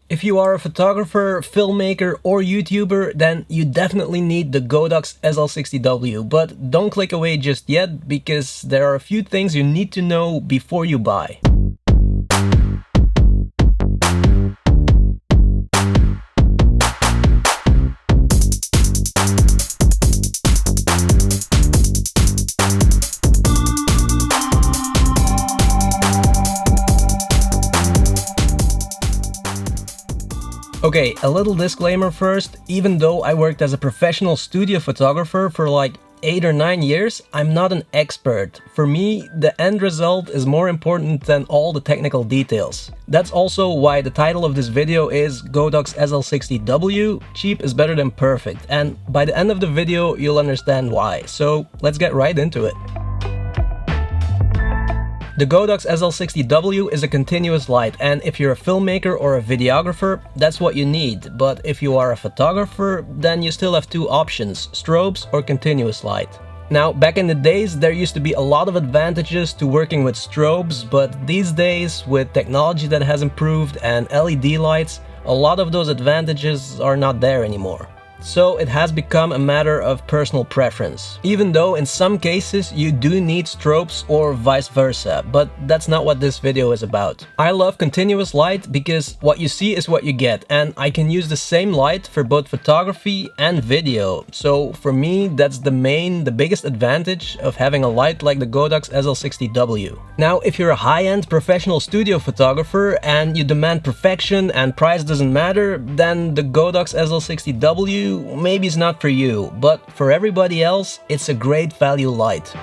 If you are a photographer, filmmaker, or YouTuber, then you definitely need the Godox SL-60W, but don't click away just yet, because there are a few things you need to know before you buy. Okay, a little disclaimer first. Even though I worked as a professional studio photographer for like 8 or 9 years, I'm not an expert. For me, the end result is more important than all the technical details. That's also why the title of this video is Godox SL-60W, cheap is better than perfect, and by the end of the video you'll understand why, so let's get right into it. The Godox SL-60W is a continuous light, and if you're a filmmaker or a videographer, that's what you need. But if you are a photographer, then you still have two options, strobes or continuous light. Now, back in the days, there used to be a lot of advantages to working with strobes, but these days, with technology that has improved and LED lights, a lot of those advantages are not there anymore. So it has become a matter of personal preference, even though in some cases you do need strobes or vice versa, but that's not what this video is about. I love continuous light because what you see is what you get, and I can use the same light for both photography and video. So for me, that's the biggest advantage of having a light like the Godox SL-60W. Now, if you're a high-end professional studio photographer and you demand perfection and price doesn't matter, then the Godox SL-60W maybe it's not for you, but for everybody else, it's a great value light.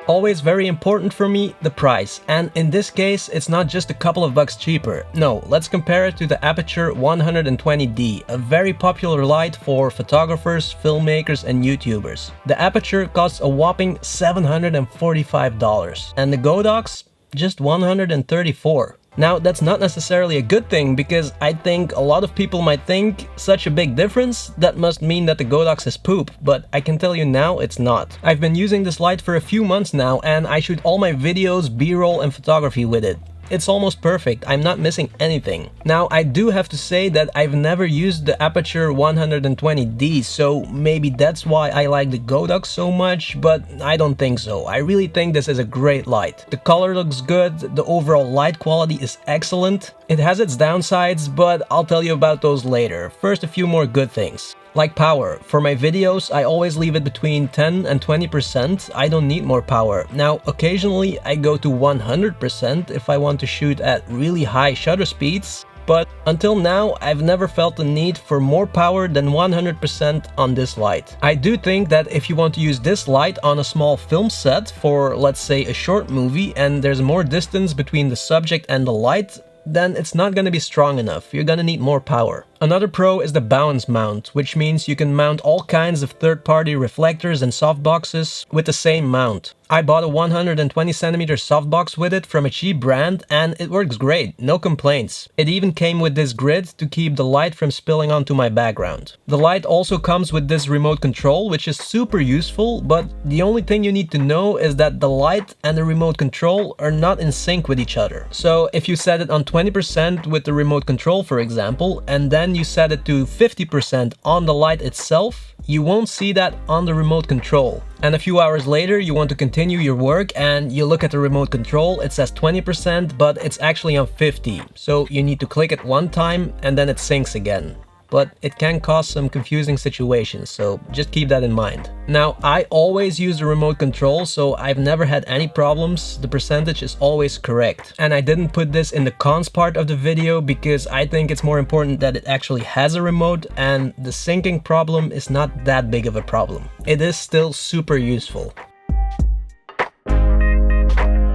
Always very important for me, the price, and in this case it's not just a couple of bucks cheaper. No, let's compare it to the Aperture 120D, a very popular light for photographers, filmmakers and YouTubers. The Aperture costs a whopping $745 and the Godox just $134. Now, that's not necessarily a good thing, because I think a lot of people might think such a big difference, that must mean that the Godox is poop, but I can tell you now it's not. I've been using this light for a few months now, and I shoot all my videos, B-roll and photography with it. It's almost perfect, I'm not missing anything. Now, I do have to say that I've never used the Aperture 120D, so maybe that's why I like the Godox so much, but I don't think so. I really think this is a great light. The color looks good, the overall light quality is excellent. It has its downsides, but I'll tell you about those later. First, a few more good things. Like power. For my videos, I always leave it between 10 and 20%. I don't need more power. Now, occasionally I go to 100% if I want to shoot at really high shutter speeds, but until now I've never felt the need for more power than 100% on this light. I do think that if you want to use this light on a small film set for, let's say, a short movie and there's more distance between the subject and the light, then it's not going to be strong enough. You're going to need more power. Another pro is the balance mount, which means you can mount all kinds of third-party reflectors and softboxes with the same mount. I bought a 120cm softbox with it from a cheap brand and it works great, no complaints. It even came with this grid to keep the light from spilling onto my background. The light also comes with this remote control, which is super useful, but the only thing you need to know is that the light and the remote control are not in sync with each other. So if you set it on 20% with the remote control, for example, and then you set it to 50% on the light itself, you won't see that on the remote control. And a few hours later you want to continue your work and you look at the remote control, it says 20%, but it's actually on 50. So you need to click it one time and then it syncs again. But it can cause some confusing situations, so just keep that in mind. Now, I always use the remote control, so I've never had any problems. The percentage is always correct. And I didn't put this in the cons part of the video because I think it's more important that it actually has a remote, and the syncing problem is not that big of a problem. It is still super useful.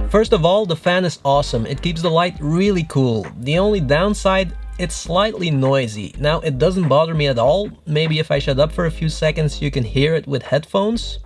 First of all, the fan is awesome. It keeps the light really cool. The only downside, it's slightly noisy. Now, it doesn't bother me at all. Maybe if I shut up for a few seconds you can hear it with headphones.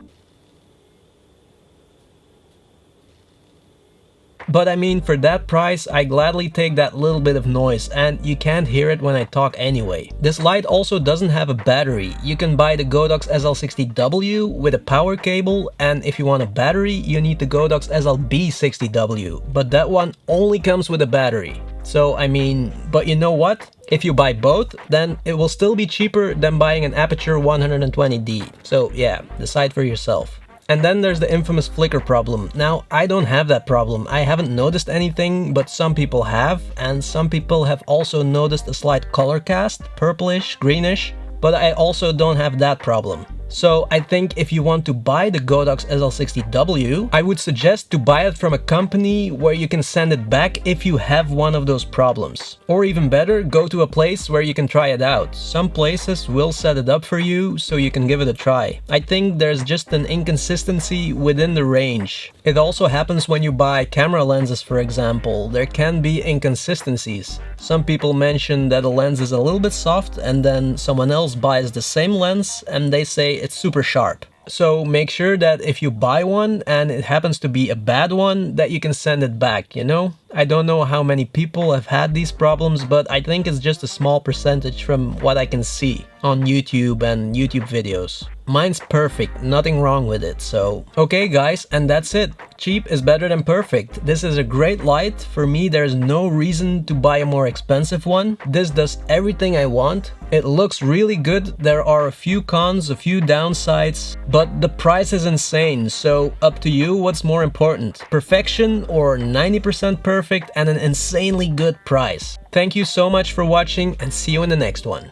But I mean, for that price, I gladly take that little bit of noise, and you can't hear it when I talk anyway. This light also doesn't have a battery. You can buy the Godox SL-60W with a power cable, and if you want a battery, you need the Godox SL-B-60W, but that one only comes with a battery. So I mean, but you know what? If you buy both, then it will still be cheaper than buying an Aperture 120D. So yeah, decide for yourself. And then there's the infamous flicker problem. Now, I don't have that problem. I haven't noticed anything, but some people have, and some people have also noticed a slight color cast, purplish, greenish, but I also don't have that problem. So I think if you want to buy the Godox SL-60W, I would suggest to buy it from a company where you can send it back if you have one of those problems. Or even better, go to a place where you can try it out. Some places will set it up for you so you can give it a try. I think there's just an inconsistency within the range. It also happens when you buy camera lenses, for example. There can be inconsistencies. Some people mention that a lens is a little bit soft, and then someone else buys the same lens and they say it's super sharp. So make sure that if you buy one and it happens to be a bad one, that you can send it back, you know? I don't know how many people have had these problems, but I think it's just a small percentage from what I can see on YouTube and YouTube videos. Mine's perfect, nothing wrong with it, so... Okay guys, and that's it. Cheap is better than perfect. This is a great light. For me, there's no reason to buy a more expensive one. This does everything I want. It looks really good. There are a few cons, a few downsides, but the price is insane, so up to you what's more important. Perfection or 90% perfect and an insanely good price. Thank you so much for watching and see you in the next one.